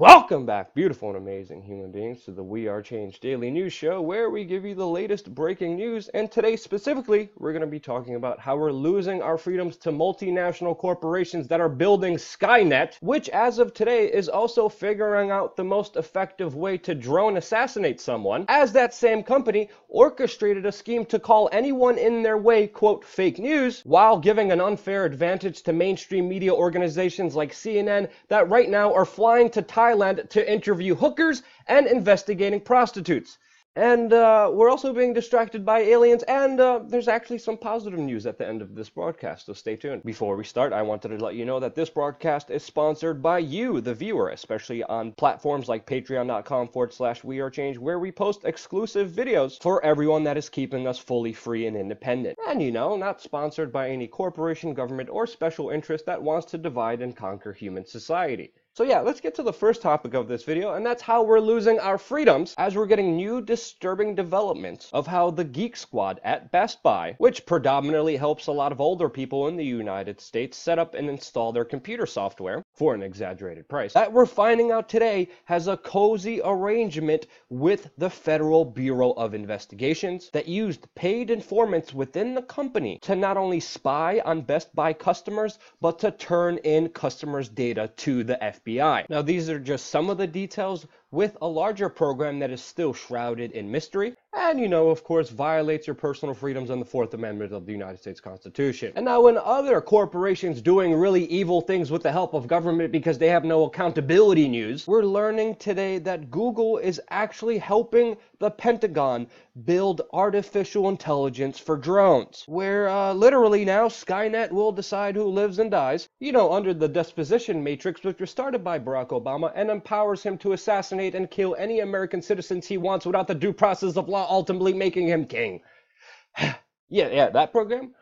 Welcome back, beautiful and amazing human beings, to the We Are Change Daily News Show, where we give you the latest breaking news. And today, specifically, we're going to be talking about how we're losing our freedoms to multinational corporations that are building Skynet, which, as of today, is also figuring out the most effective way to drone assassinate someone, as that same company orchestrated a scheme to call anyone in their way, quote, fake news, while giving an unfair advantage to mainstream media organizations like CNN that right now are flying to Thailand to interview hookers and investigating prostitutes. And we're also being distracted by aliens, and there's actually some positive news at the end of this broadcast, so stay tuned. Before we start, I wanted to let you know that this broadcast is sponsored by you, the viewer, especially on platforms like patreon.com/WeAreChange, where we post exclusive videos for everyone that is keeping us fully free and independent. And not sponsored by any corporation, government, or special interest that wants to divide and conquer human society. So yeah, let's get to the first topic of this video, and that's how we're losing our freedoms as we're getting new disturbing developments of how the Geek Squad at Best Buy, which predominantly helps a lot of older people in the United States set up and install their computer software for an exaggerated price, that we're finding out today has a cozy arrangement with the Federal Bureau of Investigations that used paid informants within the company to not only spy on Best Buy customers, but to turn in customers' data to the FBI. Now, these are just some of the details with a larger program that is still shrouded in mystery, and of course, violates your personal freedoms and the Fourth Amendment of the United States Constitution. And now, when other corporations doing really evil things with the help of government because they have no accountability news, we're learning today that Google is actually helping the Pentagon build artificial intelligence for drones, where literally now Skynet will decide who lives and dies, under the disposition matrix, which was started by Barack Obama and empowers him to assassinate and kill any American citizens he wants without the due process of law, ultimately making him king. yeah, that program?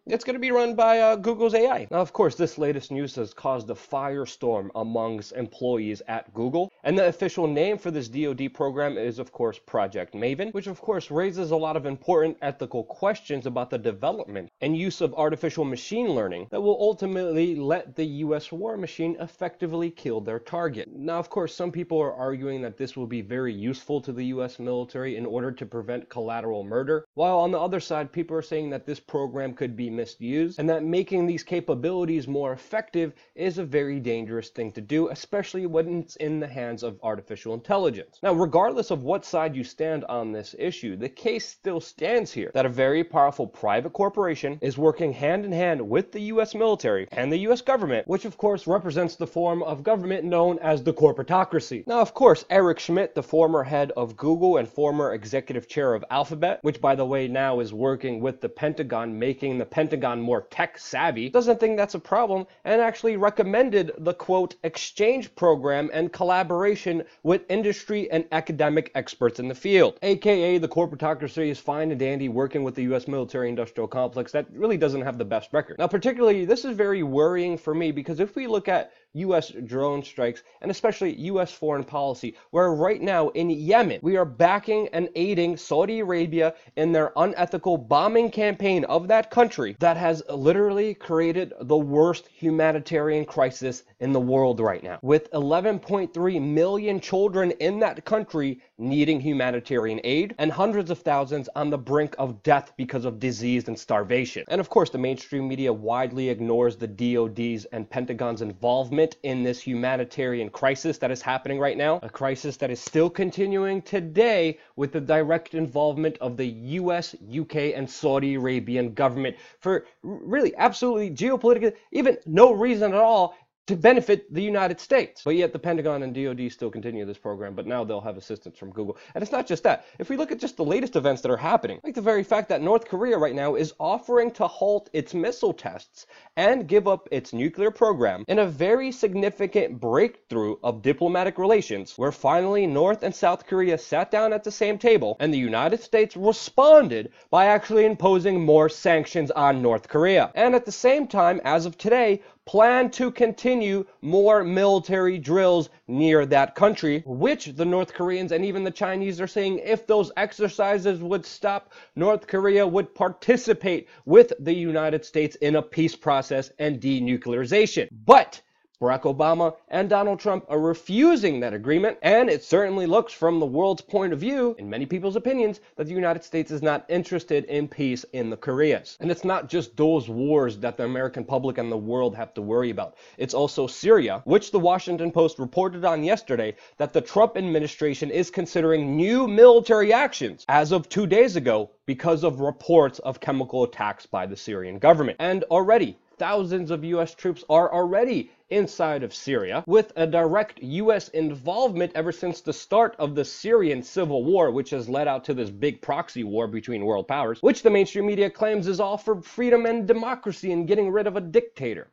It's going to be run by Google's AI. Now, of course, this latest news has caused a firestorm amongst employees at Google, and the official name for this DoD program is, of course, Project Maven, which, of course, raises a lot of important ethical questions about the development and use of artificial machine learning that will ultimately let the U.S. war machine effectively kill their target. Now, of course, some people are arguing that this will be very useful to the U.S. military in order to prevent collateral murder, while on the other side, people are saying that this program could be misused, and that making these capabilities more effective is a very dangerous thing to do, especially when it's in the hands of artificial intelligence. Now, regardless of what side you stand on this issue, the case still stands here that a very powerful private corporation is working hand in hand with the US military and the US government, which of course represents the form of government known as the corporatocracy. Now, of course, Eric Schmidt, the former head of Google and former executive chair of Alphabet, which by the way now is working with the Pentagon, making the Pentagon more tech savvy, doesn't think that's a problem and actually recommended the quote exchange program and collaboration with industry and academic experts in the field. AKA the corporatocracy is fine and dandy working with the US military-industrial complex that really doesn't have the best record. Now, particularly, this is very worrying for me because if we look at US drone strikes, and especially US foreign policy, where right now in Yemen, we are backing and aiding Saudi Arabia in their unethical bombing campaign of that country that has literally created the worst humanitarian crisis in the world right now, with 11.3 million children in that country needing humanitarian aid and hundreds of thousands on the brink of death because of disease and starvation. And of course, the mainstream media widely ignores the DoD's and Pentagon's involvement in this humanitarian crisis that is happening right now, a crisis that is still continuing today with the direct involvement of the US, UK, and Saudi Arabian government for really absolutely geopolitical, even no reason at all to benefit the United States. But yet the Pentagon and DoD still continue this program, but now they'll have assistance from Google. And it's not just that. If we look at just the latest events that are happening, like the very fact that North Korea right now is offering to halt its missile tests and give up its nuclear program in a very significant breakthrough of diplomatic relations, where finally North and South Korea sat down at the same table and the United States responded by actually imposing more sanctions on North Korea. And at the same time, as of today, plan to continue more military drills near that country, which the North Koreans and even the Chinese are saying if those exercises would stop, North Korea would participate with the United States in a peace process and denuclearization. But Barack Obama and Donald Trump are refusing that agreement, and it certainly looks from the world's point of view, in many people's opinions, that the United States is not interested in peace in the Koreas. And it's not just those wars that the American public and the world have to worry about. It's also Syria, which the Washington Post reported on yesterday that the Trump administration is considering new military actions as of 2 days ago because of reports of chemical attacks by the Syrian government. And already, thousands of U.S. troops are already inside of Syria, with a direct U.S. involvement ever since the start of the Syrian civil war, which has led out to this big proxy war between world powers, which the mainstream media claims is all for freedom and democracy and getting rid of a dictator,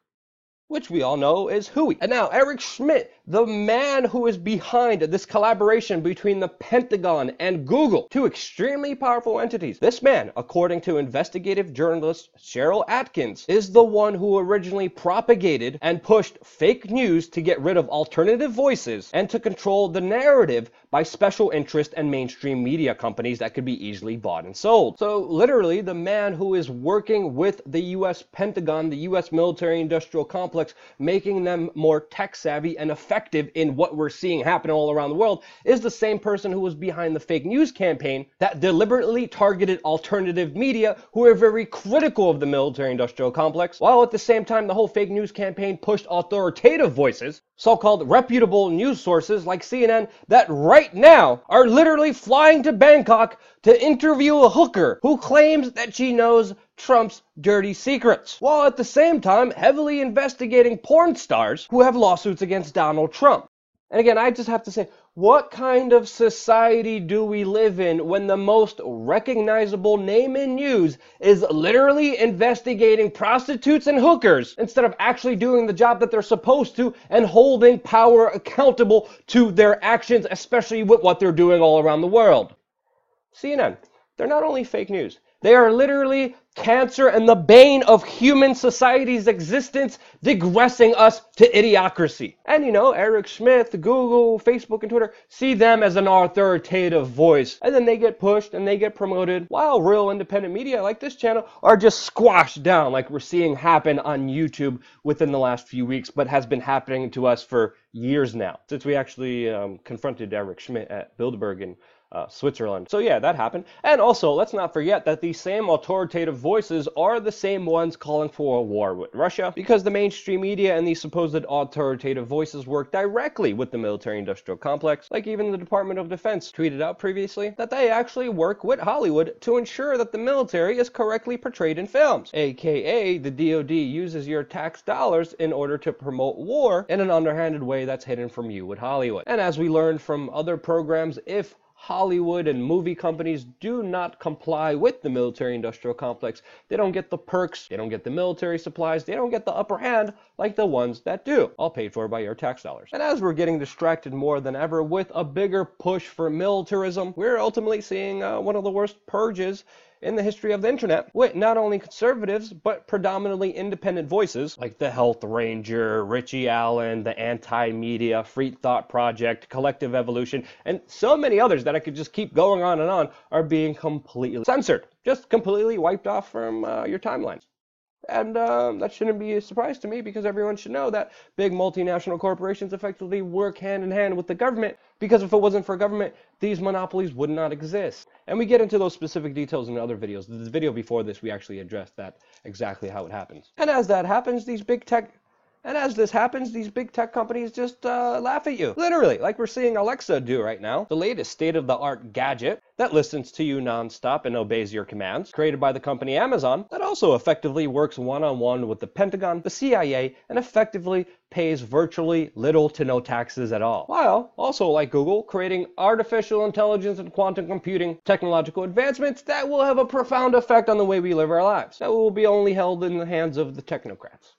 which we all know is hooey. And now Eric Schmidt, the man who is behind this collaboration between the Pentagon and Google, two extremely powerful entities. This man, according to investigative journalist Cheryl Atkins, is the one who originally propagated and pushed fake news to get rid of alternative voices and to control the narrative by special interest and mainstream media companies that could be easily bought and sold. So literally, the man who is working with the U.S. Pentagon, the U.S. Military-Industrial Complex, making them more tech savvy and effective in what we're seeing happen all around the world, is the same person who was behind the fake news campaign that deliberately targeted alternative media who are very critical of the military-industrial complex, while at the same time the whole fake news campaign pushed authoritative voices, so-called reputable news sources like CNN, that right now are literally flying to Bangkok to interview a hooker who claims that she knows Trump's dirty secrets, while at the same time heavily investigating porn stars who have lawsuits against Donald Trump. And again, I just have to say, what kind of society do we live in when the most recognizable name in news is literally investigating prostitutes and hookers instead of actually doing the job that they're supposed to and holding power accountable to their actions, especially with what they're doing all around the world? CNN, they're not only fake news, they are literally cancer and the bane of human society's existence, digressing us to idiocracy. And you know, Eric Schmidt, Google, Facebook, and Twitter see them as an authoritative voice. And then they get pushed and they get promoted, while real independent media like this channel are just squashed down, like we're seeing happen on YouTube within the last few weeks, but has been happening to us for years now, since we actually confronted Eric Schmidt at Bilderberg in Switzerland. So yeah, that happened. And also, let's not forget that these same authoritative voices are the same ones calling for a war with Russia, because the mainstream media and these supposed authoritative voices work directly with the military-industrial complex. Like even the Department of Defense tweeted out previously that they actually work with Hollywood to ensure that the military is correctly portrayed in films, aka the DoD uses your tax dollars in order to promote war in an underhanded way that's hidden from you with Hollywood. And as we learned from other programs, if Hollywood and movie companies do not comply with the military-industrial complex, they don't get the perks, they don't get the military supplies, they don't get the upper hand like the ones that do, all paid for by your tax dollars. And as we're getting distracted more than ever with a bigger push for militarism, we're ultimately seeing one of the worst purges in the history of the internet, with not only conservatives, but predominantly independent voices, like the Health Ranger, Richie Allen, the Anti-Media, Free Thought Project, Collective Evolution, and so many others that I could just keep going on and on, are being completely censored, just completely wiped off from your timelines. And that shouldn't be a surprise to me, because everyone should know that big multinational corporations effectively work hand in hand with the government, because if it wasn't for government, these monopolies would not exist. And we get into those specific details in other videos. The video before this, we actually addressed that, exactly how it happens. And as that happens, these big tech companies just laugh at you. Literally, like we're seeing Alexa do right now, the latest state-of-the-art gadget that listens to you nonstop and obeys your commands, created by the company Amazon, that also effectively works one-on-one with the Pentagon, the CIA, and effectively pays virtually little to no taxes at all. While, also like Google, creating artificial intelligence and quantum computing technological advancements that will have a profound effect on the way we live our lives, that will be only held in the hands of the technocrats.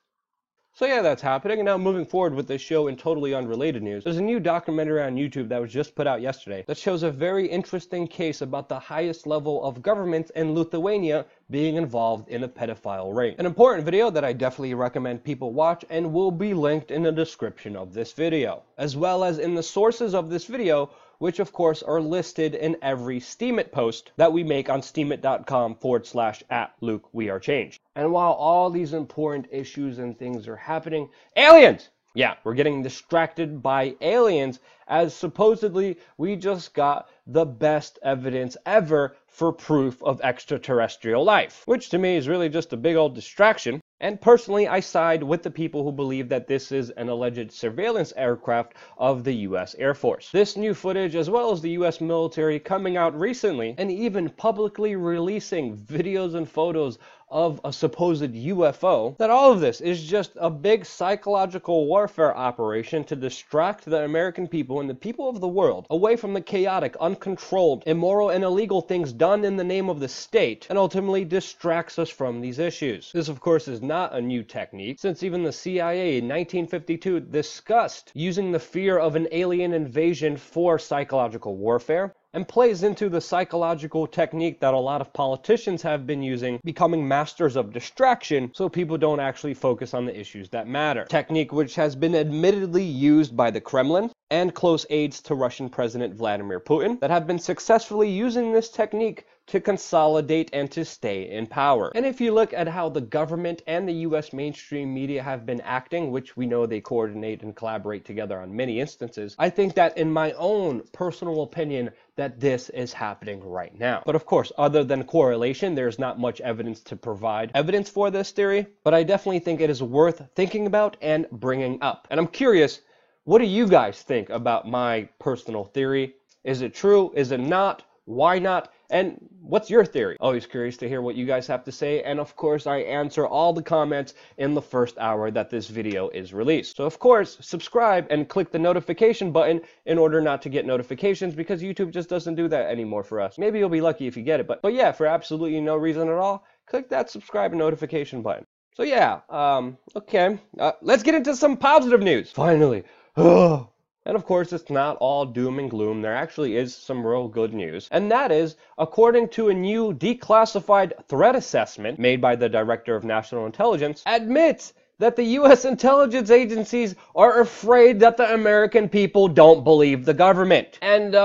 So yeah, that's happening. And now moving forward with this show in totally unrelated news, there's a new documentary on YouTube that was just put out yesterday that shows a very interesting case about the highest level of government in Lithuania being involved in a pedophile ring. An important video that I definitely recommend people watch and will be linked in the description of this video, as well as in the sources of this video, which of course are listed in every Steemit post that we make on steemit.com/@LukeWeAreChange. And while all these important issues and things are happening, aliens! Yeah, we're getting distracted by aliens as supposedly we just got the best evidence ever for proof of extraterrestrial life, which to me is really just a big old distraction. And personally, I side with the people who believe that this is an alleged surveillance aircraft of the US Air Force. This new footage, as well as the US military coming out recently and even publicly releasing videos and photos of a supposed UFO, that all of this is just a big psychological warfare operation to distract the American people and the people of the world away from the chaotic, uncontrolled, immoral, and illegal things done in the name of the state, and ultimately distracts us from these issues. This, of course, is not a new technique, since even the CIA in 1952 discussed using the fear of an alien invasion for psychological warfare, and plays into the psychological technique that a lot of politicians have been using, becoming masters of distraction so people don't actually focus on the issues that matter. Technique which has been admittedly used by the Kremlin and close aides to Russian President Vladimir Putin that have been successfully using this technique to consolidate and to stay in power. And if you look at how the government and the US mainstream media have been acting, which we know they coordinate and collaborate together on many instances, I think that in my own personal opinion, that this is happening right now. But of course, other than correlation, there's not much evidence to provide evidence for this theory, but I definitely think it is worth thinking about and bringing up. And I'm curious, what do you guys think about my personal theory? Is it true? Is it not? Why not? And what's your theory? Always curious to hear what you guys have to say. And of course, I answer all the comments in the first hour that this video is released. So of course, subscribe and click the notification button in order not to get notifications, because YouTube just doesn't do that anymore for us. Maybe you'll be lucky if you get it. But yeah, for absolutely no reason at all, click that subscribe and notification button. So yeah, okay. Let's get into some positive news. Finally. And of course, it's not all doom and gloom. There actually is some real good news. And that is, according to a new declassified threat assessment made by the Director of National Intelligence, admits that the US intelligence agencies are afraid that the American people don't believe the government. And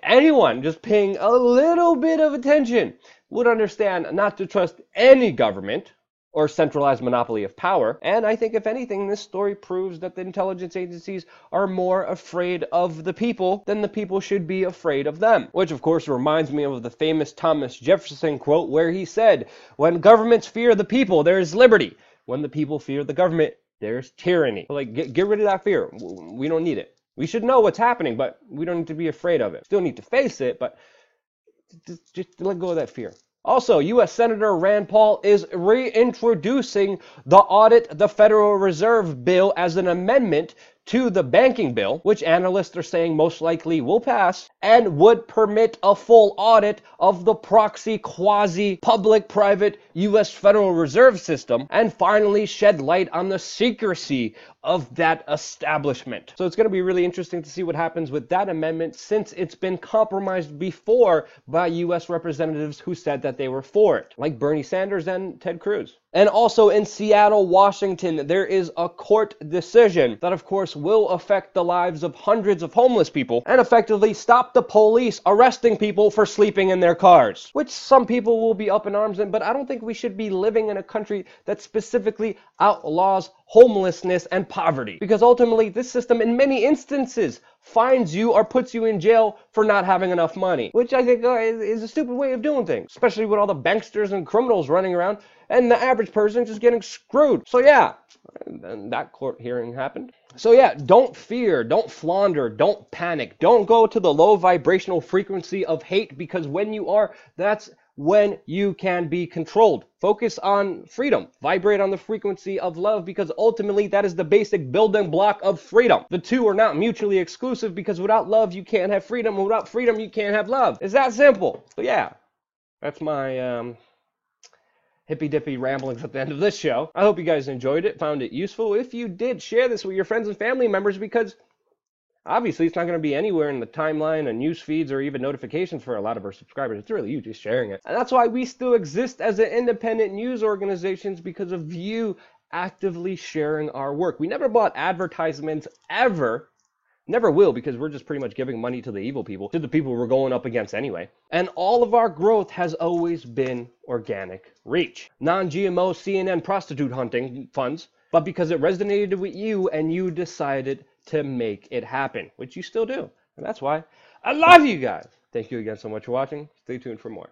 anyone just paying a little bit of attention would understand not to trust any government or centralized monopoly of power. And I think if anything, this story proves that the intelligence agencies are more afraid of the people than the people should be afraid of them. Which of course reminds me of the famous Thomas Jefferson quote where he said, "When governments fear the people, there is liberty. When the people fear the government, there's tyranny." Like, get rid of that fear. We don't need it. We should know what's happening, but we don't need to be afraid of it. Still need to face it, but just let go of that fear. Also, U.S. Senator Rand Paul is reintroducing the Audit the Federal Reserve bill as an amendment to the banking bill, which analysts are saying most likely will pass, and would permit a full audit of the proxy quasi-public-private U.S. Federal Reserve System, and finally shed light on the secrecy of that establishment. So it's going to be really interesting to see what happens with that amendment, since it's been compromised before by U.S. representatives who said that they were for it, like Bernie Sanders and Ted Cruz. And also in Seattle, Washington, there is a court decision that of course will affect the lives of hundreds of homeless people and effectively stop the police arresting people for sleeping in their cars, which some people will be up in arms in, but I don't think we should be living in a country that specifically outlaws homelessness and poverty, because ultimately this system in many instances fines you or puts you in jail for not having enough money, which I think is a stupid way of doing things, especially with all the banksters and criminals running around and the average person just getting screwed. So yeah, and that court hearing happened. So yeah, don't fear, don't flounder, don't panic, don't go to the low vibrational frequency of hate, because when you are, that's when you can be controlled. Focus on freedom. Vibrate on the frequency of love, because ultimately that is the basic building block of freedom. The two are not mutually exclusive, because without love you can't have freedom, and without freedom you can't have love. It's that simple. So yeah, that's my hippy-dippy ramblings at the end of this show. I hope you guys enjoyed it, found it useful. If you did, share this with your friends and family members, because obviously it's not going to be anywhere in the timeline and news feeds or even notifications for a lot of our subscribers. It's really you just sharing it. And that's why we still exist as an independent news organizations, because of you actively sharing our work. We never bought advertisements ever. Never will, because we're just pretty much giving money to the evil people, to the people we're going up against anyway. And all of our growth has always been organic reach. Non-GMO CNN prostitute hunting funds but because it resonated with you and you decided to make it happen, which you still do. And that's why I love you guys. Thank you again so much for watching. Stay tuned for more.